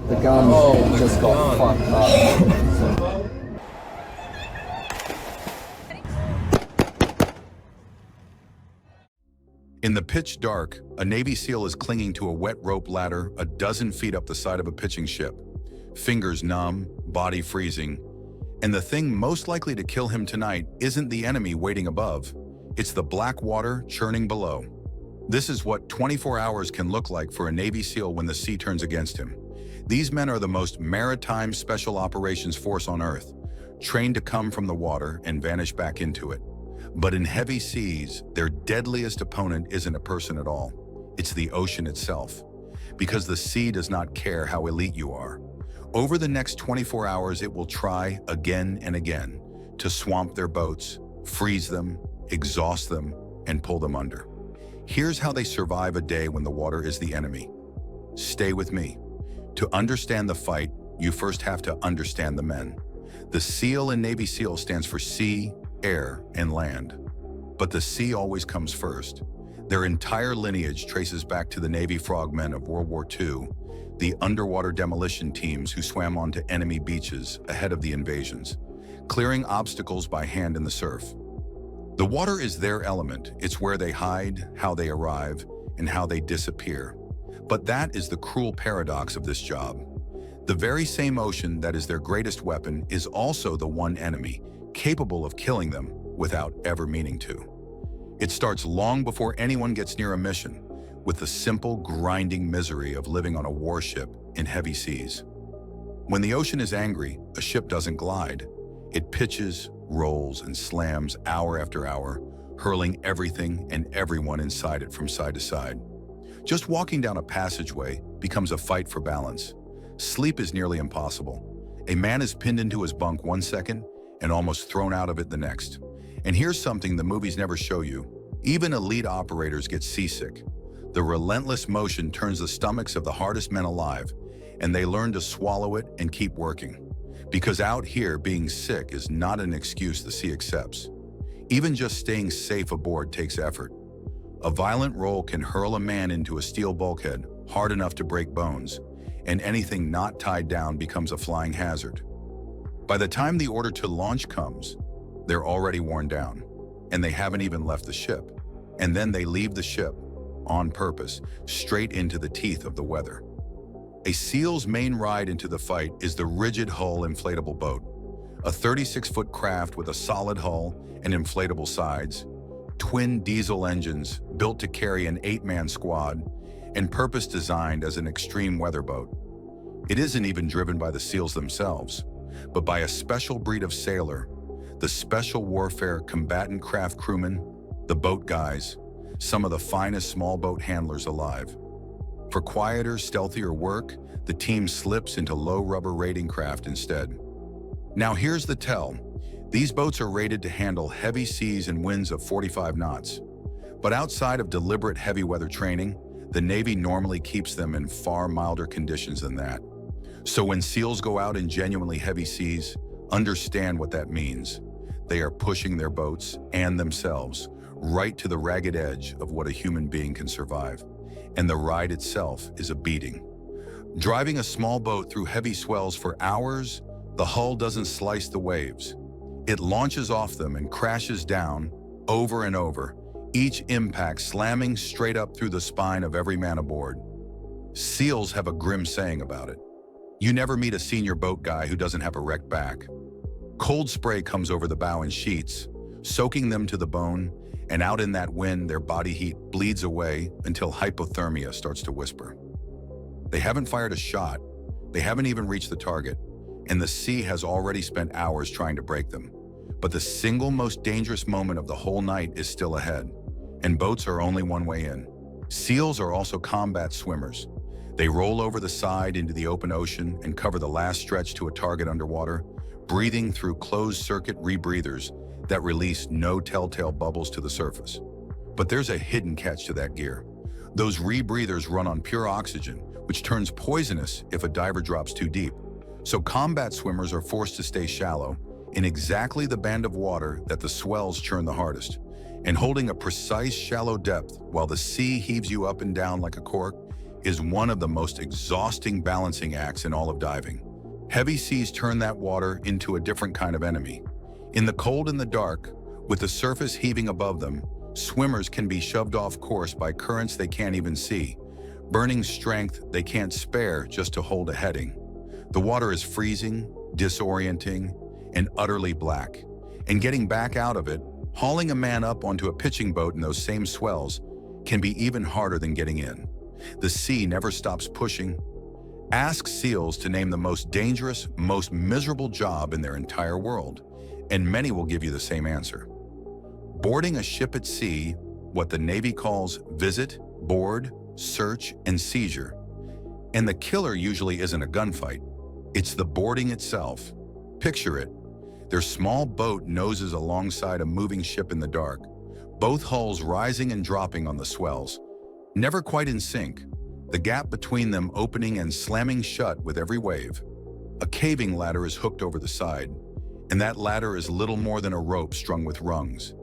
The gun just got fucked up. In the pitch dark, a Navy SEAL is clinging to a wet rope ladder a dozen feet up the side of a pitching ship. Fingers numb, body freezing. And the thing most likely to kill him tonight isn't the enemy waiting above. It's the black water churning below. This is what 24 hours can look like for a Navy SEAL when the sea turns against him. These men are the most maritime special operations force on Earth, trained to come from the water and vanish back into it. But in heavy seas, their deadliest opponent isn't a person at all. It's the ocean itself. Because the sea does not care how elite you are. Over the next 24 hours, it will try again and again to swamp their boats, freeze them, exhaust them, and pull them under. Here's how they survive a day when the water is the enemy. Stay with me. To understand the fight, you first have to understand the men. The SEAL in Navy SEAL stands for sea, air, and land. But the sea always comes first. Their entire lineage traces back to the Navy frogmen of World War II, the underwater demolition teams who swam onto enemy beaches ahead of the invasions, clearing obstacles by hand in the surf. The water is their element. It's where they hide, how they arrive, and how they disappear. But that is the cruel paradox of this job. The very same ocean that is their greatest weapon is also the one enemy capable of killing them without ever meaning to. It starts long before anyone gets near a mission, with the simple, grinding misery of living on a warship in heavy seas. When the ocean is angry, a ship doesn't glide. It pitches, rolls, and slams hour after hour, hurling everything and everyone inside it from side to side. Just walking down a passageway becomes a fight for balance. Sleep is nearly impossible. A man is pinned into his bunk 1 second and almost thrown out of it the next. And here's something the movies never show you. Even elite operators get seasick. The relentless motion turns the stomachs of the hardest men alive, and they learn to swallow it and keep working. Because out here, being sick is not an excuse the sea accepts. Even just staying safe aboard takes effort. A violent roll can hurl a man into a steel bulkhead hard enough to break bones, and anything not tied down becomes a flying hazard. By the time the order to launch comes, they're already worn down, and they haven't even left the ship. And then they leave the ship, on purpose, straight into the teeth of the weather. A SEAL's main ride into the fight is the rigid hull inflatable boat, a 36-foot craft with a solid hull and inflatable sides, twin diesel engines built to carry an 8-man squad, and purpose-designed as an extreme weather boat. It isn't even driven by the SEALs themselves, but by a special breed of sailor, the special warfare combatant craft crewmen, the boat guys, some of the finest small boat handlers alive. For quieter, stealthier work, the team slips into low rubber raiding craft instead. Now here's the tell. These boats are rated to handle heavy seas and winds of 45 knots. But outside of deliberate heavy weather training, the Navy normally keeps them in far milder conditions than that. So when SEALs go out in genuinely heavy seas, understand what that means. They are pushing their boats and themselves right to the ragged edge of what a human being can survive. And the ride itself is a beating. Driving a small boat through heavy swells for hours, the hull doesn't slice the waves. It launches off them and crashes down over and over, each impact slamming straight up through the spine of every man aboard. SEALs have a grim saying about it. You never meet a senior boat guy who doesn't have a wrecked back. Cold spray comes over the bow in sheets, soaking them to the bone, and out in that wind, their body heat bleeds away until hypothermia starts to whisper. They haven't fired a shot, they haven't even reached the target, and the sea has already spent hours trying to break them. But the single most dangerous moment of the whole night is still ahead, and boats are only one way in. SEALs are also combat swimmers. They roll over the side into the open ocean and cover the last stretch to a target underwater, breathing through closed-circuit rebreathers that release no telltale bubbles to the surface. But there's a hidden catch to that gear. Those rebreathers run on pure oxygen, which turns poisonous if a diver drops too deep. So combat swimmers are forced to stay shallow, in exactly the band of water that the swells churn the hardest, and holding a precise shallow depth while the sea heaves you up and down like a cork is one of the most exhausting balancing acts in all of diving. Heavy seas turn that water into a different kind of enemy. In the cold and the dark, with the surface heaving above them, swimmers can be shoved off course by currents they can't even see, burning strength they can't spare just to hold a heading. The water is freezing, disorienting, and utterly black. And getting back out of it, hauling a man up onto a pitching boat in those same swells, can be even harder than getting in. The sea never stops pushing. Ask SEALs to name the most dangerous, most miserable job in their entire world, and many will give you the same answer. Boarding a ship at sea, what the Navy calls visit, board, search, and seizure. And the killer usually isn't a gunfight. It's the boarding itself. Picture it. Their small boat noses alongside a moving ship in the dark, both hulls rising and dropping on the swells, never quite in sync, the gap between them opening and slamming shut with every wave. A caving ladder is hooked over the side, and that ladder is little more than a rope strung with rungs.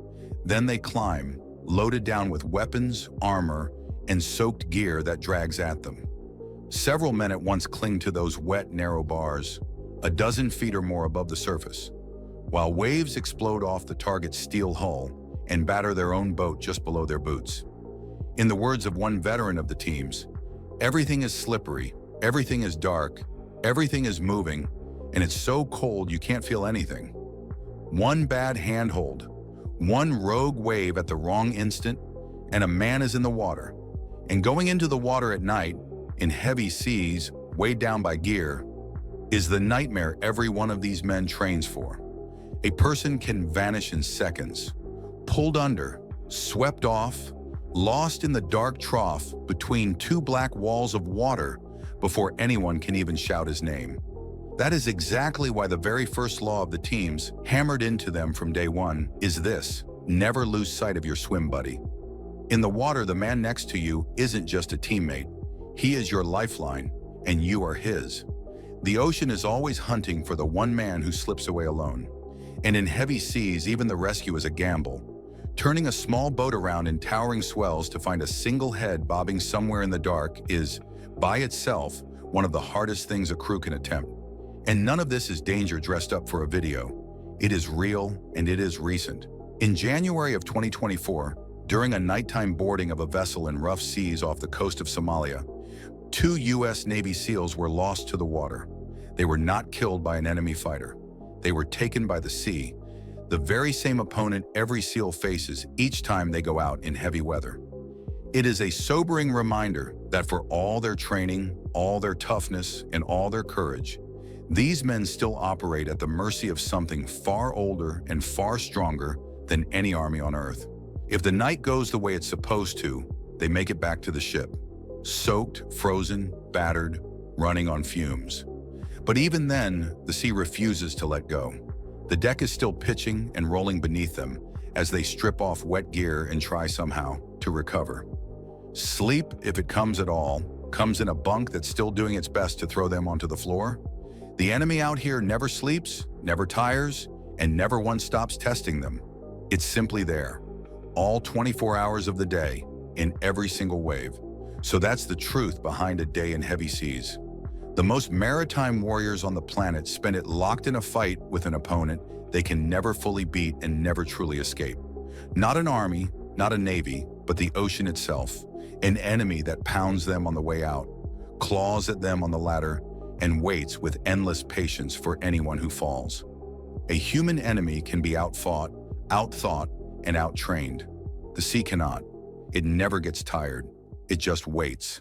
Then they climb, loaded down with weapons, armor, and soaked gear that drags at them. Several men at once cling to those wet, narrow bars, a dozen feet or more above the surface, while waves explode off the target's steel hull and batter their own boat just below their boots. In the words of one veteran of the teams, everything is slippery, everything is dark, everything is moving, and it's so cold you can't feel anything. One bad handhold, one rogue wave at the wrong instant, and a man is in the water. And going into the water at night, in heavy seas, weighed down by gear, is the nightmare every one of these men trains for. A person can vanish in seconds, pulled under, swept off, lost in the dark trough between two black walls of water before anyone can even shout his name. That is exactly why the very first law of the teams, hammered into them from day one, is this: never lose sight of your swim buddy. In the water, the man next to you isn't just a teammate. He is your lifeline, and you are his. The ocean is always hunting for the one man who slips away alone. And in heavy seas, even the rescue is a gamble. Turning a small boat around in towering swells to find a single head bobbing somewhere in the dark is, by itself, one of the hardest things a crew can attempt. And none of this is danger dressed up for a video. It is real, and it is recent. In January of 2024, during a nighttime boarding of a vessel in rough seas off the coast of Somalia, 2 U.S. Navy SEALs were lost to the water. They were not killed by an enemy fighter. They were taken by the sea, the very same opponent every SEAL faces each time they go out in heavy weather. It is a sobering reminder that for all their training, all their toughness, and all their courage, these men still operate at the mercy of something far older and far stronger than any army on Earth. If the night goes the way it's supposed to, they make it back to the ship, soaked, frozen, battered, running on fumes. But even then, the sea refuses to let go. The deck is still pitching and rolling beneath them as they strip off wet gear and try somehow to recover. Sleep, if it comes at all, comes in a bunk that's still doing its best to throw them onto the floor. The enemy out here never sleeps, never tires, and never once stops testing them. It's simply there, all 24 hours of the day, in every single wave. So that's the truth behind a day in heavy seas. The most maritime warriors on the planet spend it locked in a fight with an opponent they can never fully beat and never truly escape. Not an army, not a navy, but the ocean itself, an enemy that pounds them on the way out, claws at them on the ladder, and waits with endless patience for anyone who falls. A human enemy can be outfought, outthought, and outtrained. The sea cannot. It never gets tired. It just waits.